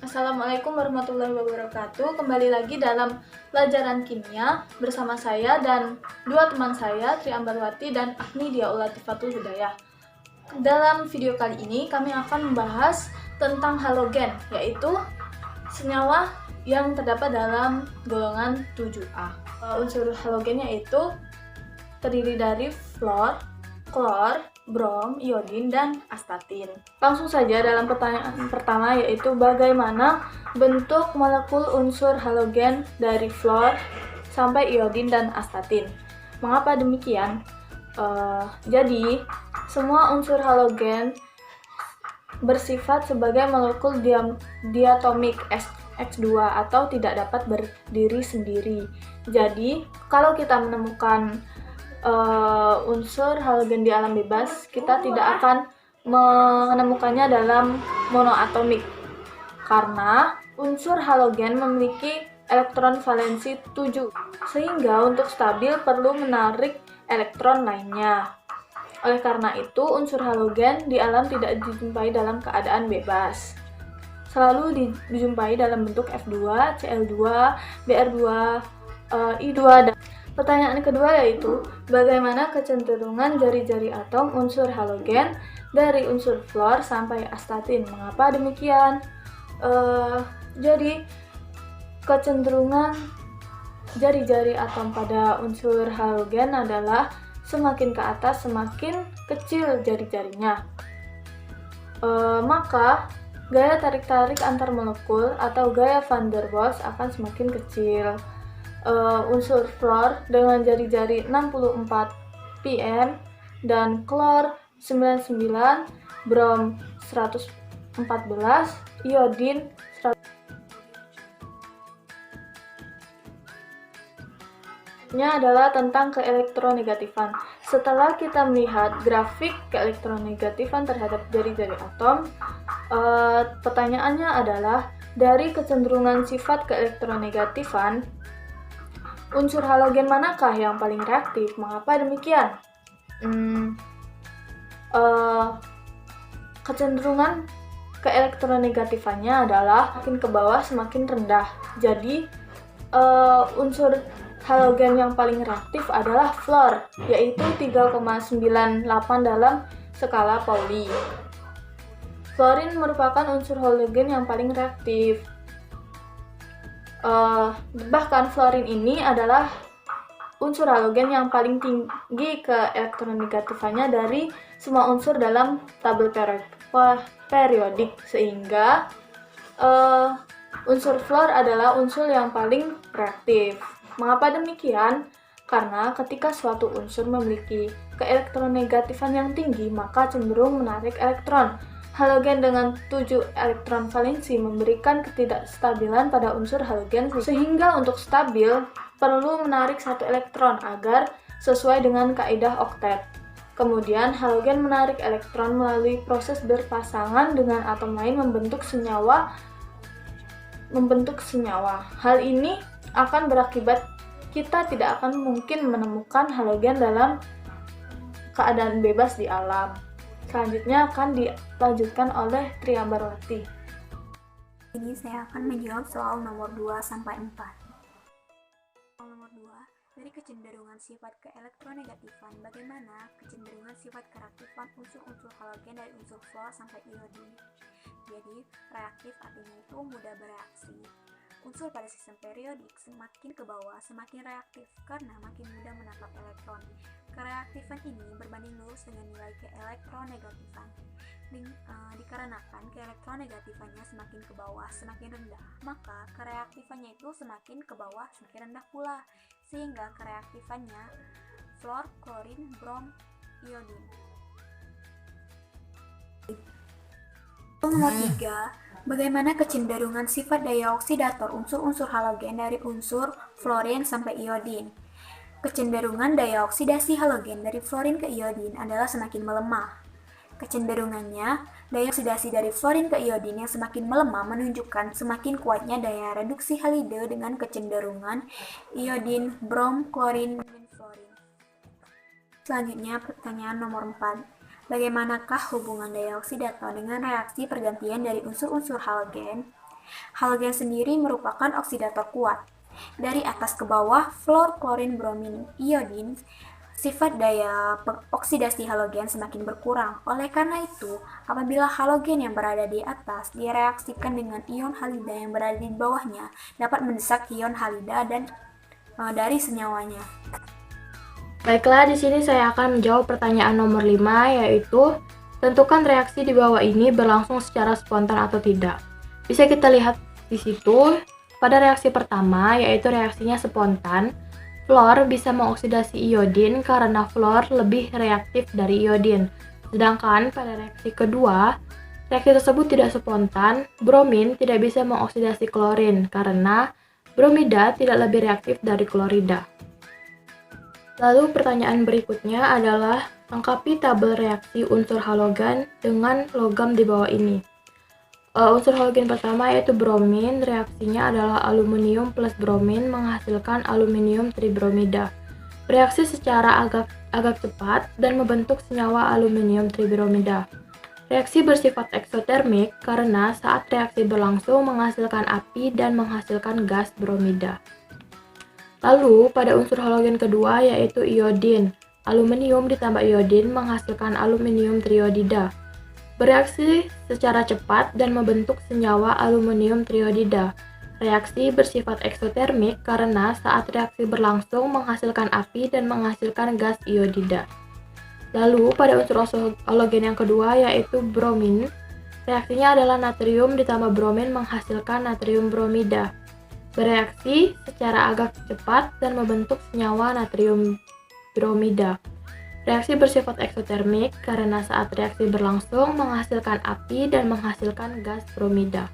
Assalamualaikum warahmatullahi wabarakatuh. Kembali lagi dalam pelajaran kimia bersama saya dan dua teman saya, Tri Ambarwati dan Agni Diaul Latifatul Hidayah. Dalam video kali ini kami akan membahas tentang halogen, yaitu senyawa yang terdapat dalam golongan 7A. Unsur halogennya itu terdiri dari fluor, klor, brom, iodin, dan astatin. Langsung saja dalam pertanyaan pertama, yaitu bagaimana bentuk molekul unsur halogen dari fluor sampai iodin dan astatin. Mengapa demikian? Jadi, semua unsur halogen bersifat sebagai molekul diatomik X2 atau tidak dapat berdiri sendiri. Jadi, kalau kita menemukan unsur halogen di alam bebas, kita tidak akan menemukannya dalam monoatomik karena unsur halogen memiliki elektron valensi 7, sehingga untuk stabil perlu menarik elektron lainnya. Oleh karena itu, unsur halogen di alam tidak dijumpai dalam keadaan bebas. Selalu dijumpai dalam bentuk F2, Cl2, Br2, I2, dan pertanyaan kedua yaitu, bagaimana kecenderungan jari-jari atom unsur halogen dari unsur fluor sampai astatin? Mengapa demikian? Jadi, kecenderungan jari-jari atom pada unsur halogen adalah semakin ke atas semakin kecil jari-jarinya. Maka gaya tarik-tarik antar molekul atau gaya van der Waals akan semakin kecil. Unsur fluor dengan jari-jari 64 pm dan klor 99, brom 114, iodin 100. Ini adalah tentang keelektronegatifan. Setelah kita melihat grafik keelektronegatifan terhadap jari-jari atom, pertanyaannya adalah, dari kecenderungan sifat keelektronegatifan, unsur halogen manakah yang paling reaktif? Mengapa demikian? Kecenderungan keelektronegatifannya adalah makin ke bawah semakin rendah. Jadi, unsur halogen yang paling reaktif adalah fluor, yaitu 3,98 dalam skala Pauli. Fluorin merupakan unsur halogen yang paling reaktif. Bahkan fluorin ini adalah unsur halogen yang paling tinggi keelektronegatifannya dari semua unsur dalam tabel periodik, sehingga unsur fluor adalah unsur yang paling reaktif. Mengapa demikian? Karena ketika suatu unsur memiliki keelektronegatifan yang tinggi, maka cenderung menarik elektron. Halogen dengan 7 elektron valensi memberikan ketidakstabilan pada unsur halogen, sehingga untuk stabil perlu menarik 1 elektron agar sesuai dengan kaidah oktet. Kemudian halogen menarik elektron melalui proses berpasangan dengan atom lain membentuk senyawa. Hal ini akan berakibat kita tidak akan mungkin menemukan halogen dalam keadaan bebas di alam. Selanjutnya akan dilanjutkan oleh Tri Ambarwati. Ini saya akan menjawab soal nomor 2 sampai 4. Soal nomor 2, dari kecenderungan sifat keelektronegatifan, bagaimana kecenderungan sifat kereaktifan unsur-unsur halogen dari unsur fluor sampai iodin? Jadi, reaktif artinya itu mudah bereaksi. Unsur pada sistem periodik semakin ke bawah semakin reaktif karena makin mudah menangkap elektron. Kereaktifan ini berbanding lurus dengan nilai keelektronegatifan. Dikarenakan keelektronegatifannya semakin ke bawah semakin rendah, maka kereaktifannya itu semakin ke bawah semakin rendah pula, sehingga kereaktifannya fluor, klorin, brom, iodin. Nomor 3, bagaimana kecenderungan sifat daya oksidator unsur-unsur halogen dari unsur fluorin sampai iodin? Kecenderungan daya oksidasi halogen dari fluorin ke iodin adalah semakin melemah. Kecenderungannya, daya oksidasi dari fluorin ke iodin yang semakin melemah menunjukkan semakin kuatnya daya reduksi halide dengan kecenderungan iodin, brom, klorin, dan fluorin. Selanjutnya, pertanyaan nomor 4. Bagaimanakah hubungan daya oksidator dengan reaksi pergantian dari unsur-unsur halogen? Halogen sendiri merupakan oksidator kuat. Dari atas ke bawah, fluor, klorin, bromin, iodin, sifat daya oksidasi halogen semakin berkurang. Oleh karena itu, apabila halogen yang berada di atas direaksikan dengan ion halida yang berada di bawahnya, dapat mendesak ion halida dan dari senyawanya. Baiklah, di sini saya akan menjawab pertanyaan nomor 5, yaitu tentukan reaksi di bawah ini berlangsung secara spontan atau tidak. Bisa kita lihat di situ, pada reaksi pertama, yaitu reaksinya spontan, fluor bisa mengoksidasi iodin karena fluor lebih reaktif dari iodin. Sedangkan pada reaksi kedua, reaksi tersebut tidak spontan, bromin tidak bisa mengoksidasi klorin karena bromida tidak lebih reaktif dari klorida. Lalu pertanyaan berikutnya adalah lengkapi tabel reaksi unsur halogen dengan logam di bawah ini. Unsur halogen pertama yaitu bromin, reaksinya adalah aluminium plus bromin menghasilkan aluminium tribromida. Bereaksi secara agak cepat dan membentuk senyawa aluminium tribromida. Reaksi bersifat eksotermik karena saat reaksi berlangsung menghasilkan api dan menghasilkan gas bromida. Lalu pada unsur halogen kedua yaitu iodin, aluminium ditambah iodin menghasilkan aluminium triodida. Bereaksi secara cepat dan membentuk senyawa aluminium triodida. Reaksi bersifat eksotermik karena saat reaksi berlangsung menghasilkan api dan menghasilkan gas iodida. Lalu pada unsur halogen yang kedua yaitu bromin, reaksinya adalah natrium ditambah bromin menghasilkan natrium bromida. Bereaksi secara agak cepat dan membentuk senyawa natrium bromida. Reaksi bersifat eksotermik karena saat reaksi berlangsung menghasilkan api dan menghasilkan gas bromida.